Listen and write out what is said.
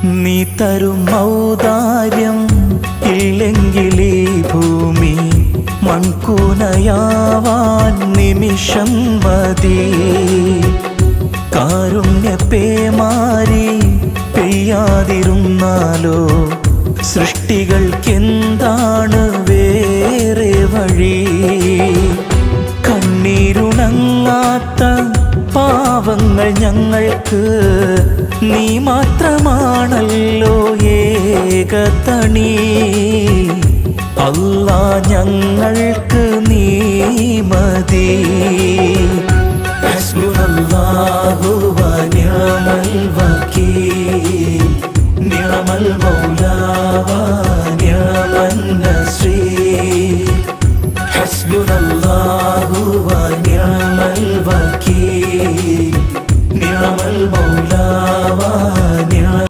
നീ തരും ഔദാര്യം ഇല്ലെങ്കിലീ ഭൂമി മൺകൂനയാവാൻ നിമിഷം മതി. കാരുണ്യപേമാരി പെയ്യാതിരുന്നാലോ സൃഷ്ടികൾക്കെന്താണ് വേറെ വഴി? കണ്ണീരുണങ്ങാത്ത പാവങ്ങൾ ഞങ്ങൾക്ക് നീ മാത്രമാണല്ലോ ഏകതണി. അല്ലാ ഞങ്ങൾക്ക് നീ മതി. ഹസ്ബുനല്ലാഹു വ നിഅമൽ വകീൽ, നിഅമൽ മൗല